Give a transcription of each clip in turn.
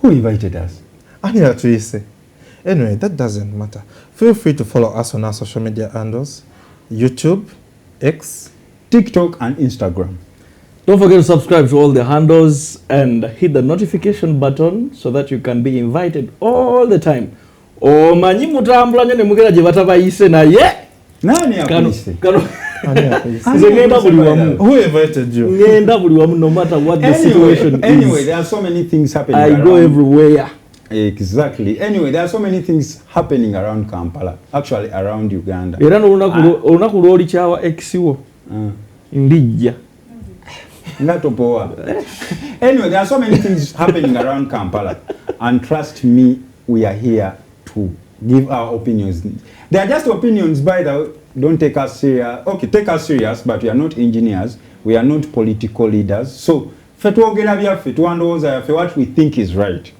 Who invited us? Anyway, that doesn't matter. Feel free to follow us on our social media handles, YouTube, X, TikTok and Instagram. Don't forget to subscribe to all the handles and hit the notification button so that you can be invited all the time. Omanyi mutambula nyo ne mugera gye batabayise naye. Nani akulise? Who invited you? No matter what the situation is. Anyway, there are so many things happening. I go everywhere. Exactly. Anyway, there are so many things happening around Kampala, actually around Uganda. Era olunaku lwoli kyawa exiwo. Ndijja. Anyway, there are so many things happening around Kampala, and trust me, we are here to give our opinions. They are just opinions, by the way. Don't take us serious. Okay, take us serious, but we are not engineers. We are not political leaders. So, what we think is right.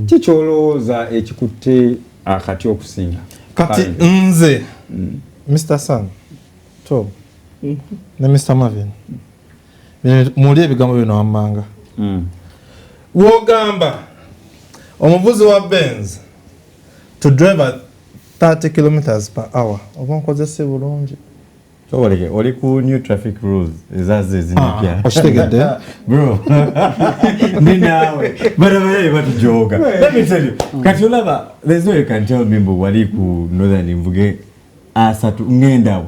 Chicholoza echikutte akati okusinga. Kati nze. Mr. San. To. Ne Mr. Marvin. Muli ebigambo bino wammanga. Wogamba omuvuzi wa Benz to drive at 30 kilometers per hour. Obankozese bulungi. So oli ku new traffic rules ezaze zinapya. Oshitegedde. Bro. Ninawe. But joga. Let me tell you. Kati olaba there's no you can tell me mbu wali ku northern Mvuge asatu ngenda.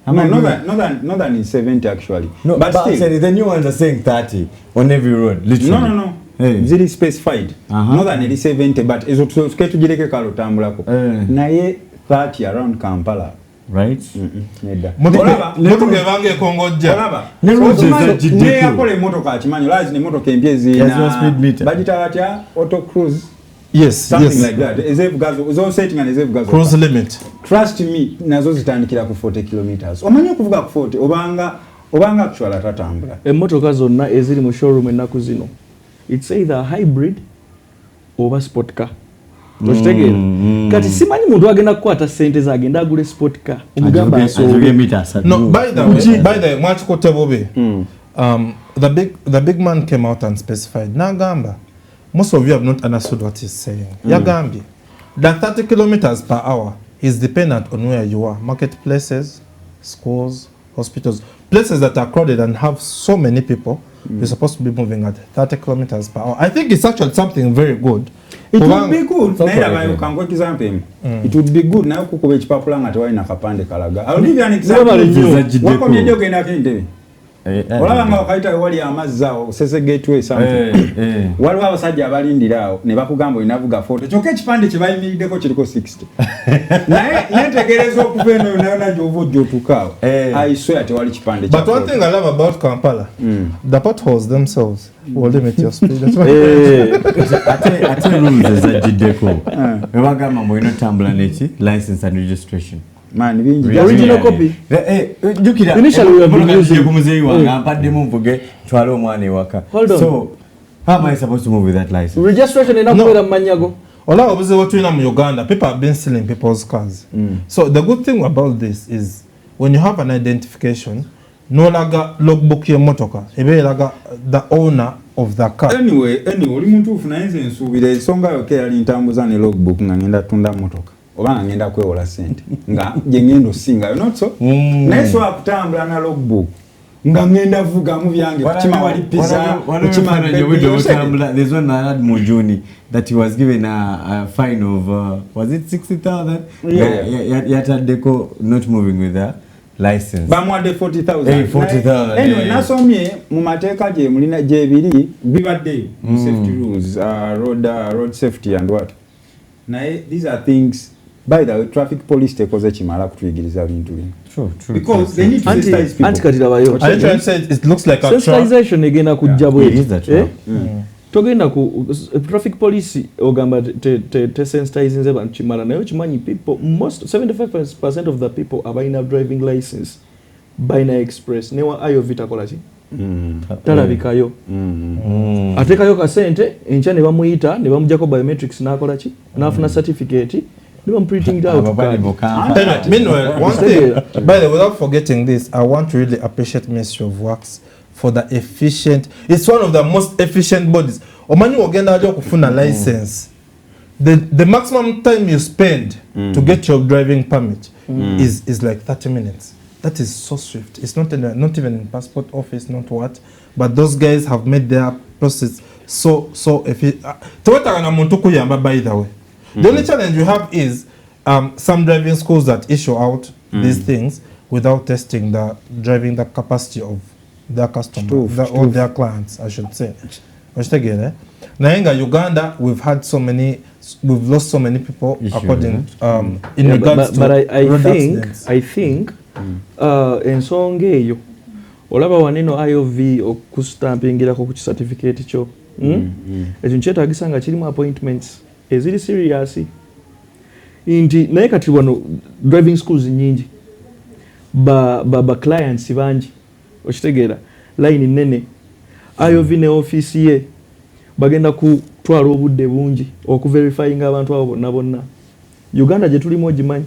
Northern is 70 actually. No, but still, the new ones are saying 30 on every road, literally. No. Hey. Zili specified. Northern is 70, but ezo tuketujireke kalotambulako. Naye 30 around Kampala. Right? Neda. Moto gevange kongojja. Olaba. Ne yakole moto ka chimanyo lazi ne moto kempye zina. Speed meter. Budget atya auto cruise. Yes, something like that. Ezevu gazo, uzo setting and ezevu gazo. Cruise limit. Trust me, nazo zitandikira ku 40 kilometers. Omanyi okuvuga ku 40 obanga actually atatambula. Emmotoka zonna eziri mu showroom ennaku zino. It's either hybrid oba sport car. Toshtegera. Kati simanyi muntu agenda kukwata sente zagenda agule sport car. Omugamba asoge meters. No, by the way, mwachikote bobe. The big man came out and specified. Nagamba. Most of you have not understood what he's saying. Yagambi, that 30 kilometers per hour is dependent on where you are. Marketplaces, schools, hospitals, places that are crowded and have so many people, you're supposed to be moving at 30 kilometers per hour. I think it's actually something very good. It would be good. It would be good. Now, kukuwe chipapula nga tewa ina kapande kalaga. I'll give you an example. Wako mjejo kena kende. Olaba nga wakaita wali amazao sese gateway something. Wali abasajja abalindirawo ne bakugamba inavuga 40. Kyokka ekipande kye bayimiriddeko kiriko 60. Naye ntegerezo okuva eno nayo gy'ovudde otuukaawo. I swear tewali kipande kya. But one thing I love about Kampala, the potholes themselves will limit your speed. Ate rules ezagiddeko. Webagamba mbu olina otambula neki license and registration. Man, bingi. Original copy. Jukira. Initially we have been using kumuzeyi wange ampaddemu Mvuge twale omwana ewaka. So how am I supposed to move with that license? Registration inakubeera mu manyago. Ola obuzibu tulina mu Uganda, people have been stealing people's cars. So the good thing about this is when you have an identification, no laga logbook y'emmotoka, ebeeraga the owner of the car. Anyway, oli muntu ufuna nze nsuubira ensonga yokka yali ntambuza ne logbook nga ngenda tunda mmotoka. Oba ngenda kwewola sente nga gye ngenda osingayo not so naye so akutambula na logbook nga ngenda vuga mu byange kukima wali pizza kukima there's one I had mu June that he was given a fine of was it 60,000 yataddeko not moving with a license bamwadde 40,000 40,000 anyway nasomye mu mateeka gye mulina gyebiri bibaddeyo mu safety rules road safety and what naye these are things. By the way, traffic police tekoze chimala kutuyigiriza bintu bino. True. Because they need to sensitize people. Anti-katirabayo. I try to say it looks like a sensitization egenda kujja bwe. Is that true? Togenda ku traffic police ogamba te sensitize nze bantu chimala nayo chimanyi people most 75% of the people abalina driving license Baina Express newa ayo vita kola chi. Talabikayo. Atekayo ka sente encha ne bamuyita ne bamujjako biometrics nakola chi nafuna certificate. I'm printing it out. Meanwhile, one thing, by the way, without forgetting this, I want to really appreciate Ministry of Works for the efficient, it's one of the most efficient bodies. omanyi ogenda ajo kufuna license the maximum time you spend to get your driving permit is like 30 minutes. That is so swift. It's not even in passport office, not what, but those guys have made their process so efficient. By the way, the only challenge you have is some driving schools that issue out these things without testing the driving the capacity of their customers or their clients, I should say. Now in Uganda, we've lost so many people according in regards to road accidents. I think ensonga eyo olaba waneno IOV okustampingirako ku certificate kyo ekyo kyetaagisa nga kirimu appointments eziri serious nti naye kati wano driving schools nyingi ba clients bangi okitegeera line nene IOV ne office ye bagenda kutwala obudde bungi okuverifying abantu abo bonna Uganda gye tulimu ogimanyi.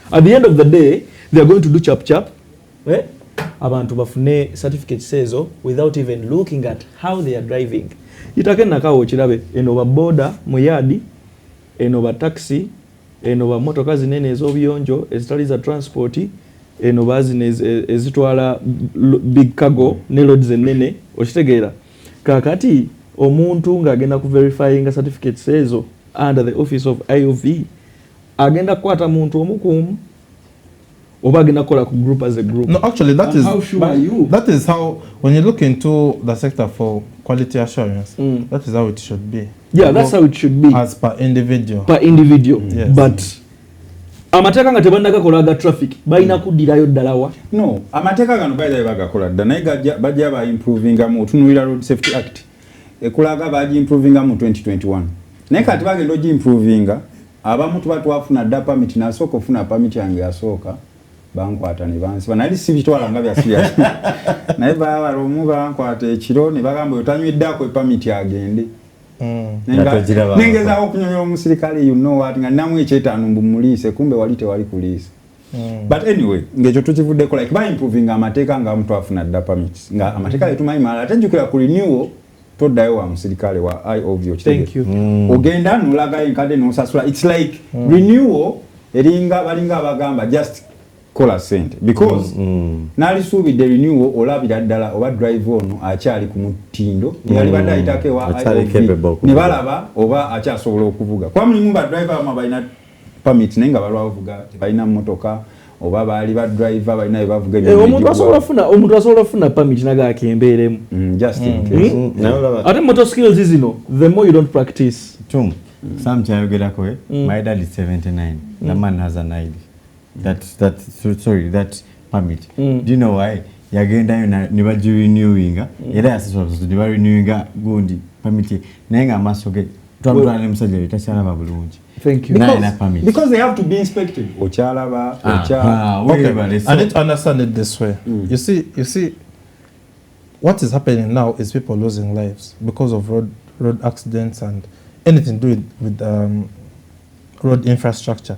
At the end of the day, they are going to do chap. Abantu bafune certificate sezo without even looking at how they are driving. Itakena kawo kirabe eno ba boda mu yard, eno ba taxi, eno ba motoka zinene ez'obuyonjo, ezitali za transport, eno bazine ezitwala big cargo ne loads zenene okitegeera. Kakati omuntu ng'agenda ku verifying certificate sezo under the office of IOV agenda kwata muntu omukumu oba agenda kola ku group as a group. No, actually that and is how sure are you? That is how, when you look into the sector for quality assurance, that is how it should be. Yeah, that's how it should be. As per individual. Yes. But amateeka nga tebannagakolaga traffic balina kuddirayo ddalawa. No, amateeka gano baida bagakola dda naye bajja ba improvinga mu Tunuulira Road Safety Act ekulaga baji improvinga mu 2021 naye kati bagenda ogi improvinga abamu tuba twafuna dda permit nasooka ofuna permit yange yasooka bankwata ne bansiba naye si bitwala nga bya serious naye balomu bankwata ekiro ne bagamba otanyweddeako permit agende nengezaawo okunyonyola omusirikale you know what nga namwe ekyetaano mbumuliise kumbe wali tewali kuliisa. But anyway, ngekyo tukivuddeko like ba improving amateeka nga omuntu afuna dda permit nga amateeka letumanyi mala atajjukira ku renewal toddayo wa musirikale wa IOV. Thank you. Ogenda nulaga enkadde nosasula. It's like renewal eringa balinga abagamba just kola sente because nali suubidde renewal olabira ddala oba drive ono akyali ku mutindo yali badde ayitako ewa IOV ne balaba oba akyasobola okuvuga. Kwa mulimu ba driver ama balina permit naye nga balwavuga tebalina mmotoka oba baali ba driver balina ebavuga ebyo. Omuntu asobola ofuna permit naga akembeeremu. Just in case. Ate motor skills zino the more you don't practice. Some chayogerako my dad is 79. The man has an ID. That permit. Do you know why? Yagenda niba renewing era yasaswa niba renewing gundi permit naye amasoge twabula ne musajja itakyalaba bulungi. Thank you. Because they have to be inspected. Ochalaba, okay. I need to understand it this way. You see, what is happening now is people losing lives because of road accidents and anything to do with road infrastructure.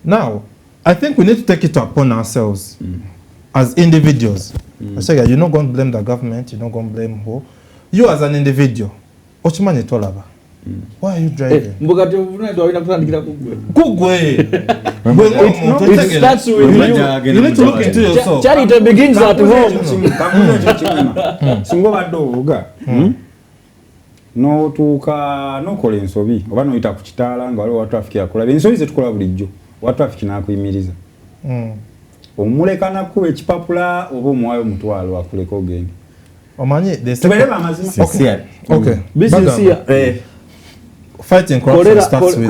Now, I think we need to take it upon ourselves as individuals. I say, you're not going to blame the government. You're not going to blame who. You as an individual. Ochimani tolaba. Why are you driving? It starts with you. You need to look into yourself. Charity begins at home. Singoba doga. No tuka no kola ensobi. Oba no ita ku kitaala nga waliwo traffic yakola. Ensobi ze tukola bulijjo. Wa traffic nakuyimiriza. Omulekana ku ekipapula oba omwayo mutwalo akuleko gende. Omanyi the tebeleba amazima. Okay. Sincere. Fighting corruption starts with you.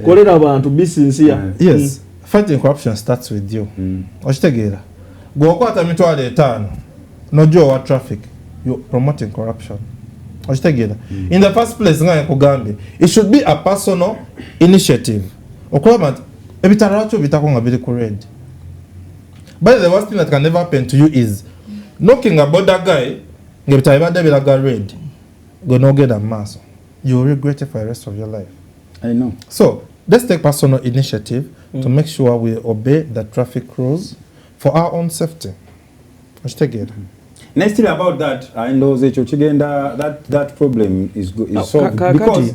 Kolera abantu be sincere. Yes. Fighting corruption starts with you. Okitegeera. Gwokwata mitwalo 5 nojo wa traffic. You're promoting corruption. Okitegeera. In the first place nga nkugambe, it should be a personal initiative. Okulaba ebitaracho bitakonga biri ku red. But the worst thing that can never happen to you is knocking a border guy ngebitayibadde biraga red. Go no get a mass. You will regret it for the rest of your life. I know. So let's take personal initiative to make sure we obey the traffic rules for our own safety. Let's take it. Next thing about that, I know that problem is solved because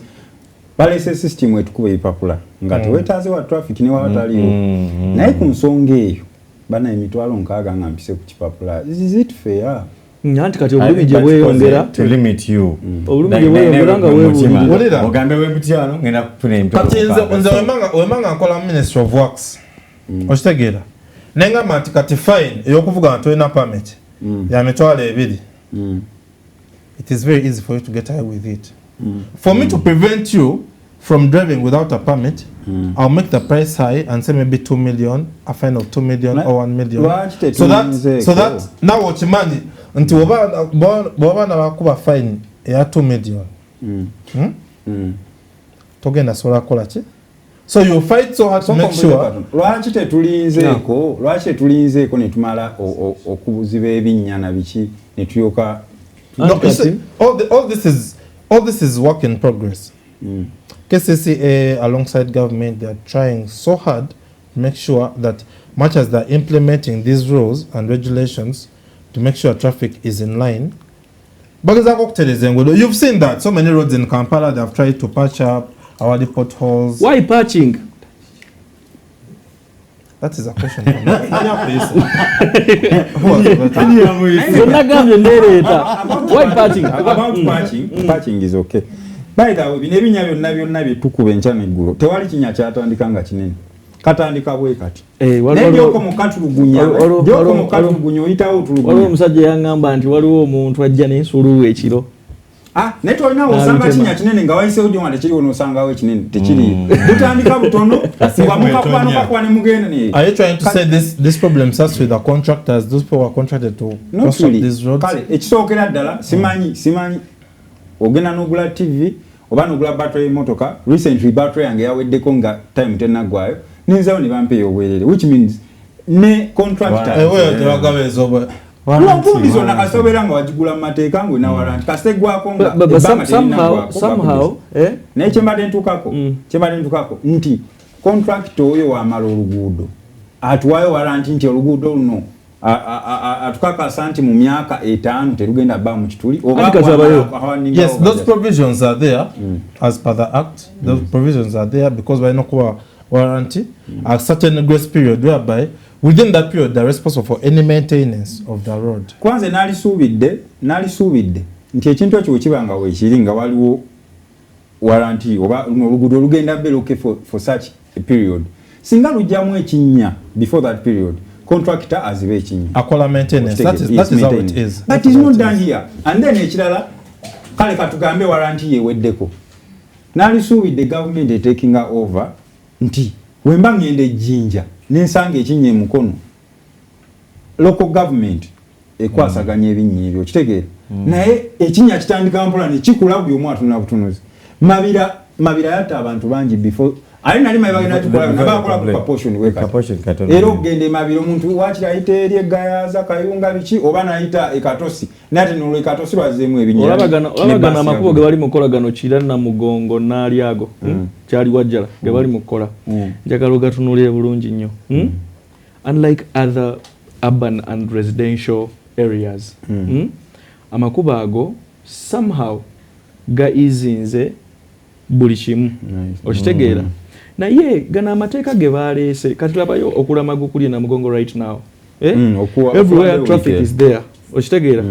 balese system etukuba ipapula nga tewetaze wa traffic ne wataliyo naye ku nsonga eyo bana emitwalo nkaaga nga mpise ku kipapula. Is it fair? Nyanti kati obulumi gye bweyongera to limit you. Obulumi gye bweyongera nga weebulira. Ogambe webutyano ngenda kufuna emitwalo. Kati nze wemanga nkola Ministry of Works. Okitegeera. Nengamba nti kati fine ey'okuvuga nga tolina permit ya mitwalo 2. It is very easy for you to get away with it. For me to prevent you from driving without a permit, I'll make the price high and say maybe 2 million, a fine of 2 million or 1 million. So that now what you money until oba na bakuba fine ya 2 million. Togenda sola kola chi? So you fight so hard to make sure. Lwaki tetulinzeeko ne tumala okubuziba ebinnyana biki ne tuyoka. No, all this is work in progress. KCCA alongside government, they are trying so hard to make sure that much as they're implementing these rules and regulations to make sure traffic is in line. You've seen that so many roads in Kampala, they have tried to patch up our potholes. Why patching? That is a question for me. Why patching? About patching is okay. By the way, binebinya byonna byetukuba enkyana eggulu tewali kinya kyatandika nga kinene katandika bwe kati nebyoko mukatulugunya oyitawo otulugunya. Waliwo omusajja yangamba nti waliwo omuntu ajja n'ensuluwu ekiro. Naye tolina osanga kinya kinene nga wayiseewo gye wanda kiriwo n'osangawo ekinene tekiri. Tutandika butono nga mukakwanuka ne mugenda naye. Are you trying to say this problem starts with the contractors, those people who are contracted to construct these roads? Kale ekisookera ddala simanyi ogenda n'ogula TV oba n'ogula battery motoka. Recently battery yange yaweddeko nga time tennaggwayo ninzawo ne bampeeyo obwerere, which means ne contractor Lwampundi zonna kasobera nga wagigula mu mateeka ngwe na warranty kastegwako nga ebbanga somehow naye kyembadde ntukako nti contractor oyo wamala oluguudo atuwayo warranty nti oluguudo luno atukakasa nti mu myaka 5 terugenda bba mu kituli. Yes, those provisions are there as per the act. Those provisions are there because by no warranty a certain grace period whereby within that period they are responsible for any maintenance of the road. Kwanze nalisuubidde nti ekintu ekyo kibanga weekiri nga waliwo warranty oba oluguudo lugenda beloke for such a period. Singa lujjamu ekinnya before that period, contractor azibe ekinnya akola maintenance. That is how it is. That is not done here. And then ekirala kale katugambe warranty yeweddeko. Nalisuubidde government taking over nti wemba ngende jinja nensanga ekinnya mukono local government ekwasaganya ebinnya ebyo kitegeera naye ekinnya kitandika mpola ne kikula buli omu atuna butunuzi. Mabira yatta abantu bangi before ali nali mabagenda tukola nabakola ku proportion weka era ogende mabiro omuntu wakira ayita eri egayaza kayunga biki oba nayita ekatosi nate nolo ekatosi bazeemu ebinnya. Olabagana amakubo ge bali mukola gano kira na mugongo naali ago kyali wajjala ge bali mukola njagala ogatunulire bulungi nnyo. Unlike other urban and residential areas, amakubo ago somehow ga izinze buli kimu okitegeera. Naye gana amateeka ge baleese kati labayo okulamaga kuli na mugongo right now. Everywhere traffic is there okitegeera.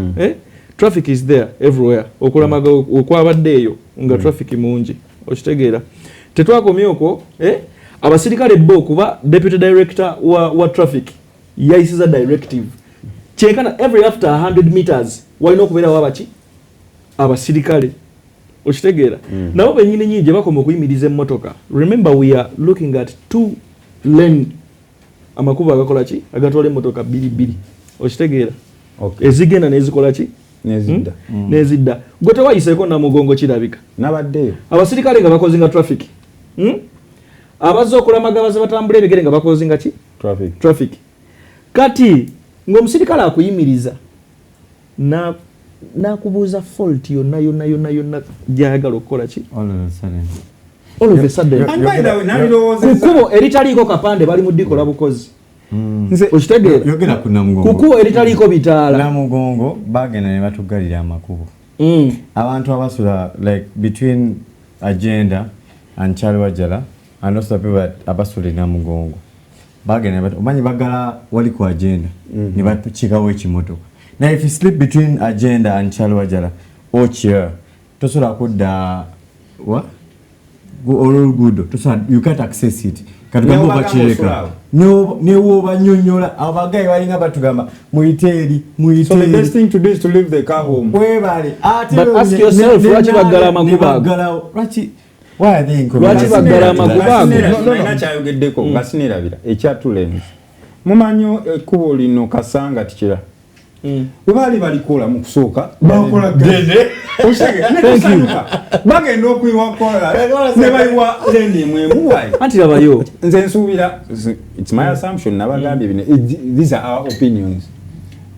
Traffic is there everywhere okulamaga okwabaddeeyo nga traffic mungi okitegeera. Tetwakomye okwo abasirikale bo kuba deputy director wa traffic yayisiza directive kyekana every after 100 meters walina okubeera wabaki abasirikale okitegeera. Nabo benyini nyingi bakoma okuyimiriza emmotoka. Remember we are looking at 2 lane amakubo agakola ki agatwala emmotoka 2 okitegeera. Ezigenda nezikola ki nezidda gwe tewayiseeko na mugongo kirabika nabaddeyo abasirikale nga bakozinga traffic. Abazze okulamaga abaze batambula ebigere nga bakozinga ki traffic. Kati ng'omusirikale akuyimiriza nakubuuza fault yonna gyayagala okukola ki all of a sudden and by the way kubo eritaliiko kapande bali mu ddikola bukozi nze okitegeera yogera ku Namugongo kukuba eritaliko bitaala Namugongo bagenda ne batugalira amakubo abantu abasula like between Agenda and Chalwajala and also people abasula Namugongo bagenda ne omanyi bagala wali ku Agenda ne batuchikawo ekimotoka. Now if you sleep between Agenda and Chalwajala or chair tosola kudda what all good tosola you can't access it katugamba bachireka ne woba nyonyola abagayi balinga batugamba muiteri so the best thing to do is to leave the car home webale but ask yourself lwaki bagala amakuba why I think lwaki bagala amakuba no kyayogeddeko ngasinirabira ekyatulenzi mumanyo ekkubo lino kasanga tikira bali balikola mu kusooka bakola gende osege bagenda okuyiwakola ne bayiwa lendi mwembuwayi anti labayo nze nsuubira it's my assumption nabagambye bino these are our opinions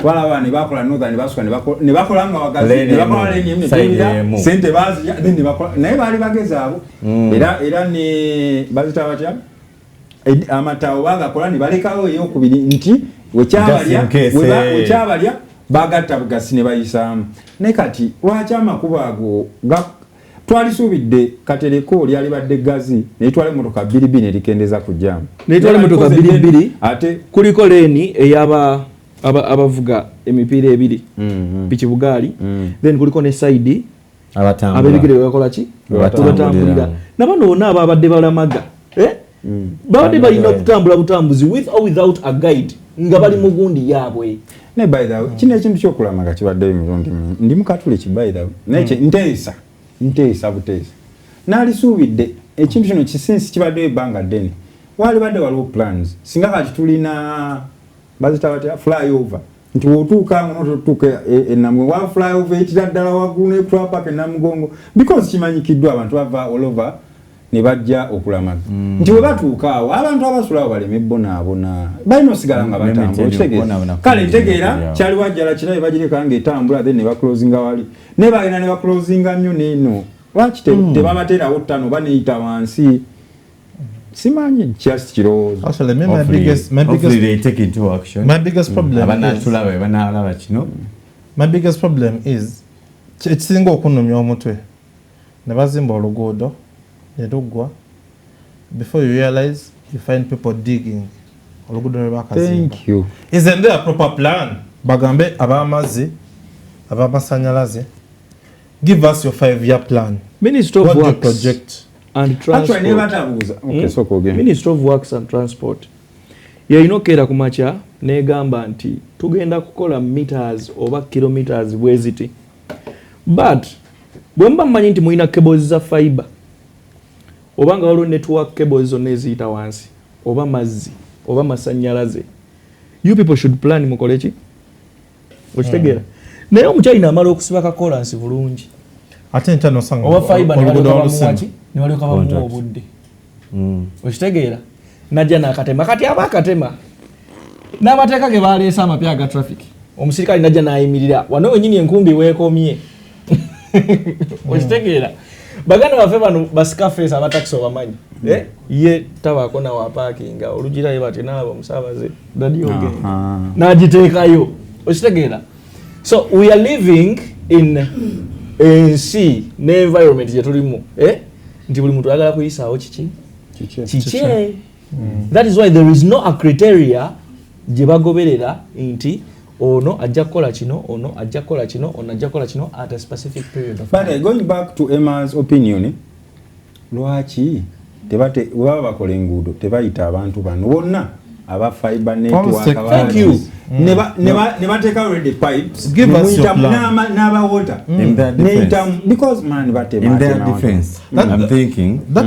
wala ne bakola northern ne basuka ne bakola nga wagazi ne bakola lendi emwe sente bazi then ne bakola naye bali bagezaabo era ne bazita batya amatawo bagakola ne balekawo eyokubiri nti wekyabalya bagatta bugasi ne bayisaamu ne kati lwaki amakubo ago twalisuubidde katereko lyali badde gazi netwala emmotoka 2 erikendeza ku jamu netwala emmotoka 2 ate kuliko leeni eyaba abavuga emipiira 2 piki bugaali then kuliko ne side abebigere bakola ki batambulira nabano bonna ababadde balamaga babadde balina okutambula butambuzi with or without a guide nga bali mu gundi yaabwe ne by the way kino ekintu kyokulamaga kibadde emirundi ndi mukatule ki by the way neche nteesa buteesa nalisuubidde ekintu kino kisinsi kibadde ebanga ddene wali badde waliwo plans singa kati tulina bazita batya flyover nti wotuuka ngo notuuka Namugongo wa flyover ekiraddala waggulu ne twapaka Namugongo because kimanyikiddwa abantu bava all over ne bajja okulamaga nti we batuuka awo abantu abasulawo baleme bonaabona balina osigala nga batambula okitegeera kale ntegeera kyali wajjala kirabe bagireka nga etambula then ne baclosinga wali ne bagenda ne baclosinga nnyo neeno lwaki tebabateerawo ttano oba neyita wansi simanyi just kirowoozo actually my biggest problem is ekisinga okunnumya omutwe ne bazimba oluguudo Nedugwa. Before you realize, you find people digging. Thank you. Isn't there a proper plan? Bagambe abamazi, abamasanyalaze. Give us your 5-year plan. Minister of Works project and Transport. Okay, so go again. Minister of Works and Transport. Ya inokera kumacha negamba nti tugenda kukola meters over kilometers bweziti. But bwemba mmanyi nti muina cables za fiber. Obanga waliwo network cables zonna eziyita wansi oba mazzi oba masanyalaze you people should plan mukole ki okitegeera naye omukyalina amala okusiba kakolansi bulungi ate nkya nosanga oba fiber ne balyoka bamuwa obudde okitegeera najja n'akatema kati aba akatema n'amateeka ge baleese amapya aga traffic omusirikale najja n'ayimirira wano wenyini enkumbi weekomye okitegeera baganda baffe bano bascafes abataxi obamanyi ye tabaako nawo apaakinga olugirayo bati nalaba omusaabaze dadioge n'agiteekayo okitegeera so we are living in ensi n'environment gye tulimu nti buli muntu ayagala kuyisaawo kiki that is why there is no a criteria gye bagoberera nti ono ajja kukola kino ono ajja kukola kino ono ajja kukola kino at a specific period of time. But going back to Emma's opinion, lwaki tebate baba bakola enguudo tebayita abantu bano bonna aba fiber network. Thank you. Never take out the pipes. Give us your plan. Never water. In their defense. Because man, in their defense, I'm thinking that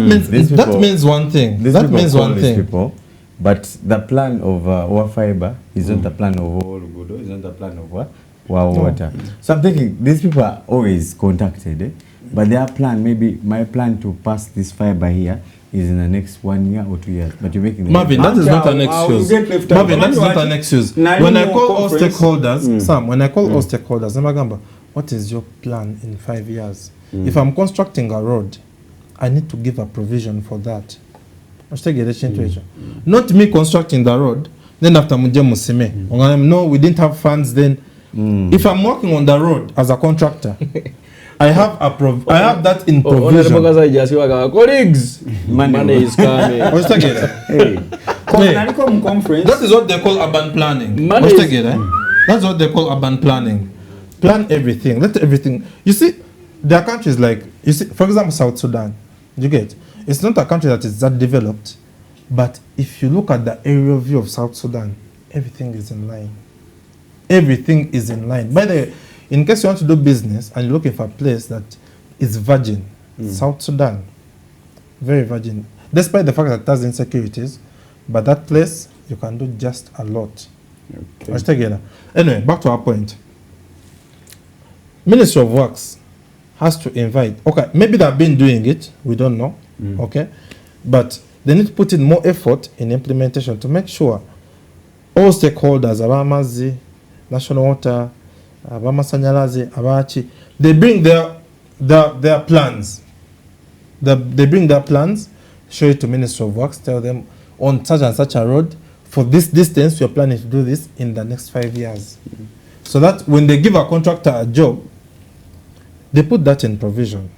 means one thing. That means one thing. People, but the plan of our fiber isn't the plan of all good, isn't the plan of what? Water. So I'm thinking these people are always contacted, but their plan, maybe my plan to pass this fiber here is in the next 1 year or 2 years. But you're making Marvin, that is not an excuse. Marvin, that is not an excuse. When I call all stakeholders, Sam, when I call all stakeholders, Namagamba, what is your plan in 5 years? If I'm constructing a road, I need to give a provision for that. Not me constructing the road, then after muje musime no, we didn't have funds then. If I'm working on the road as a contractor, I have that in provision. Colleagues, money is coming. That is what they call urban planning. That's what they call urban planning. Plan everything. Let everything. You see, there are countries like, you see, for example, South Sudan. You get? It's not a country that is that developed, but if you look at the aerial view of South Sudan, everything is in line. Everything is in line. By the way, in case you want to do business and you're looking for a place that is virgin, South Sudan, very virgin. Despite the fact that it has insecurities, but that place, you can do just a lot. Okay. Anyway, back to our point. Ministry of Works has to invite, okay, maybe they've been doing it, we don't know, okay, but they need to put in more effort in implementation to make sure all stakeholders, Abamazi, National Water, Abamasanyalazi, Abachi, they bring their plans. They bring their plans, show it to Ministry of Works, tell them on such and such a road, for this distance, we are planning to do this in the next 5 years. So that when they give a contractor a job, they put that in provision.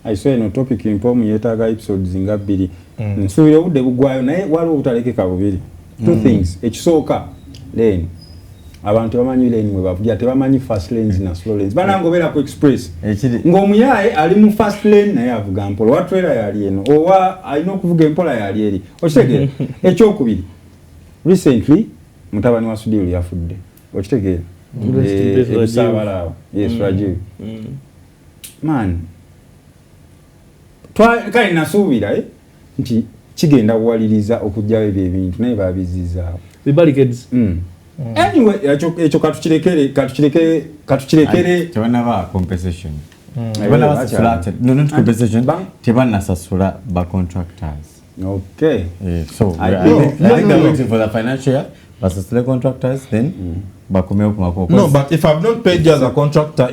I saw in a topic in Pomu Yetaga episodes in Gabiri. So you would go na waliwo utalekeka bubiri. Two things. Ekisoka lane. Abantu bamanyi lane mwe bavuga tebamanyi fast lanes na slow lanes. Bana ngobera ku express. Ng'omuyaye ali mu fast lane naye avuga mpola. Watwera yali eno. Owa alina okuvuga empola yali eri. Okitegera. Ekyokubiri. Recently mutabani wa Sudiru yafudde. Okitegera. Yes, Rajiv. Man. Kale nasuubira nti kigenda kuwaliriza okujjawo ebyo ebintu naye babizizaawo. The barricades. Anyway, ekyo katukirekere tebanaba compensation. Tebanaba flat. No, not compensation. Tebanasasula ba contractors. Okay. So I think they're waiting for the financial year versus the contractors then. No, but if I've not paid you as a contractor,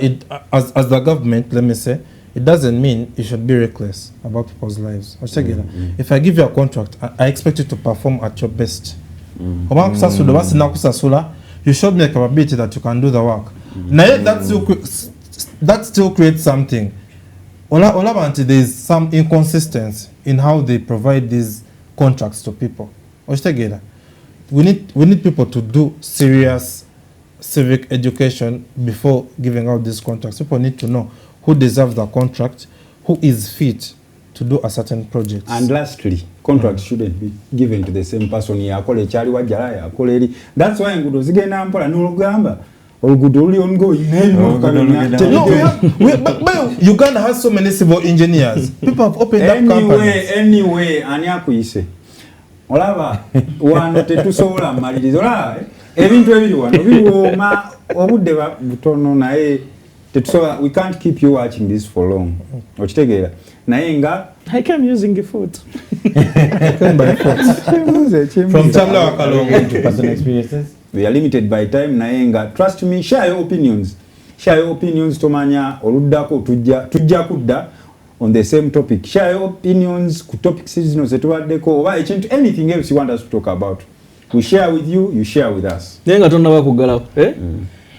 as the government, let me say, it doesn't mean you should be reckless about people's lives. If I give you a contract, I expect you to perform at your best. You showed me a capability that you can do the work. Now that still creates something. There is some inconsistency in how they provide these contracts to people. We need people to do serious civic education before giving out these contracts. People need to know who deserves the contract, who is fit to do a certain project. And lastly, contracts shouldn't be given to the same person. That's why ngudo zigenda mpola n'olugamba olugudo luli ongoing. Uganda has so many civil engineers. People have opened up companies. Anyway, ani akuyise. Olaba wano tetusobola malirizo olaba ebintu ebiri wano biwooma obudde butono naye tetusobola, we can't keep you watching this for long. Okitegeera naye nga I came using the foot. From Chamla Wakalongo to personal experiences. We are limited by time naye nga trust me, share your opinions. Share your opinions tomanya oluddako tujja kudda on the same topic. Share your opinions ku topics zino zetubaddeko oba ekintu anything else you want us to talk about. We share with you, you share with us. Nenga tonna bakugalapo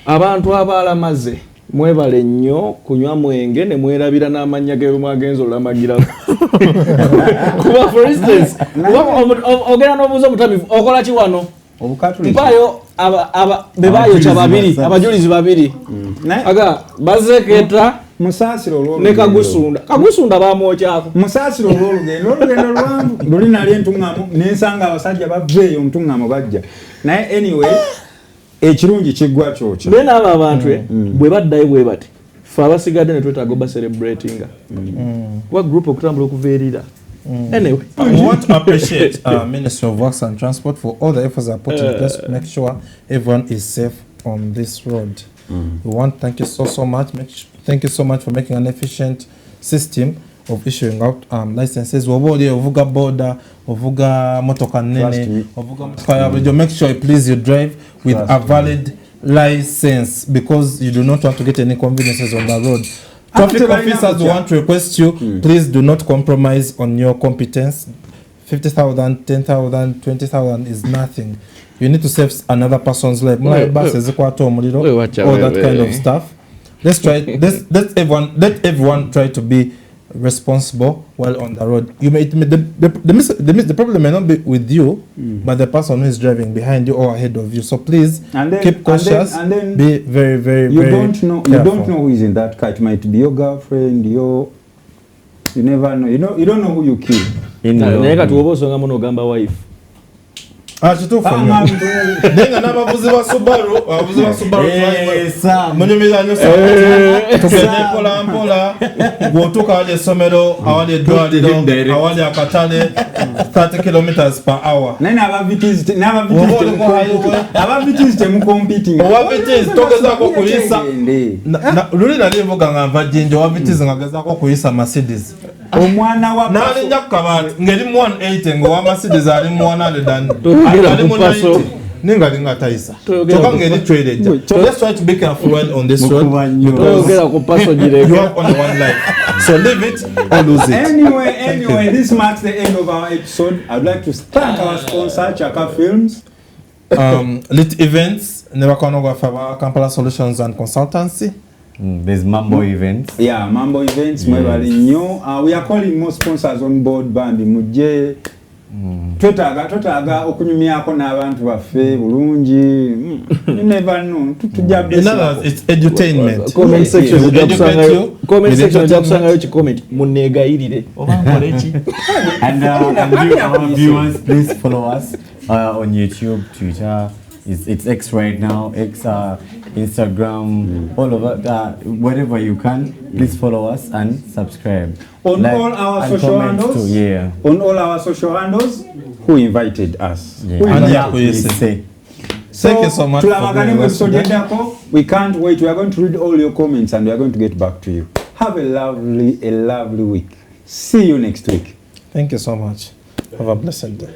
abantu abalamaze mwebale nnyo kunywa mwenge ne mwerabira n'amanya ge mwagenza olamagirako. Kuba for instance ogera n'obuuza mutabivu okola ki wano mpayo bebayo kya babiri abajulizi babiri aga bazeketa musasiro olwo ne kagusunda bamwokyako musasiro olugendo lwangu luli nali entungamo nensanga abasajja baveeyo ntungamo bajja naye anyway ekirungi kiggwa kyokyo bena abo abantu bwe baddayo bwe bati fe abasigadde ne twetaaga ba celebratinga kuba group okutambula okuveerera. Anyway, we want to appreciate Ministry of Works and Transport for all the efforts that are put in place to make sure everyone is safe on this road. We want to thank you so much. Thank you so much for making an efficient system of issuing out licenses. Ovuga border, ovuga motoka nene, ovuga motoka. Make sure please you drive with a valid license because you do not want to get any inconveniences on the road. Traffic officers want to request you, please do not compromise on your competence. 50,000, 10,000, 20,000 is nothing. you need to save another person's life. All that kind of stuff. Let's try. Let everyone try to be responsible while on the road. You may the problem may not be with you, but the person who is driving behind you or ahead of you. So please keep cautious. And then be very, very, you very don't know. careful. You don't know who is in that car. It might be your girlfriend. You never know. You don't know who you kill. Neka tuobosonga muno gamba wife. Chitufu nenga n'abavuzi ba Subaru munyumizanyo tugende mpola mpola bw'otuuka awali essomero awali eddwaliro awali akatale 30 kilometers per hour. Naye n'abavitizi temukompiting. Owavitizi togezaako kuyisa luli nali nvuga nga nva Jinja owavitizi nga gezaako kuyisa Mercedes. Omwana wa n'alinnya ku kabaati ng'eri mu 180 ng'owa Mercedes ali mu 100 ali mu 90 ninga linga taisa choka ngeli trade. Let's try to be careful while on this road. You have only one life, so live it or lose it. Anyway, this marks the end of our episode. I'd like to thank our sponsor, Chaka Films, Lit Events, Newakonogwa Kampala Solutions and Consultancy. There's Mambo Events. Yeah, Mambo Events. Yes. We are calling more sponsors on board. Bambi Muje. Totaga okunyumyako n'abantu baffe bulungi. You never know. It's edutainment. Comment section jakusangayo comment munegayirire oba nkolechi. And our viewers, please follow us on YouTube, Twitter. It's X right now, X, Instagram, all of that. Wherever you can, please follow us and subscribe. On all our social handles. Yeah. On all our social handles. Who invited us? Yeah. Who invited us? Thank you so much. We can't wait. We are going to read all your comments and we are going to get back to you. Have a lovely week. See you next week. Thank you so much. Have a blessed day.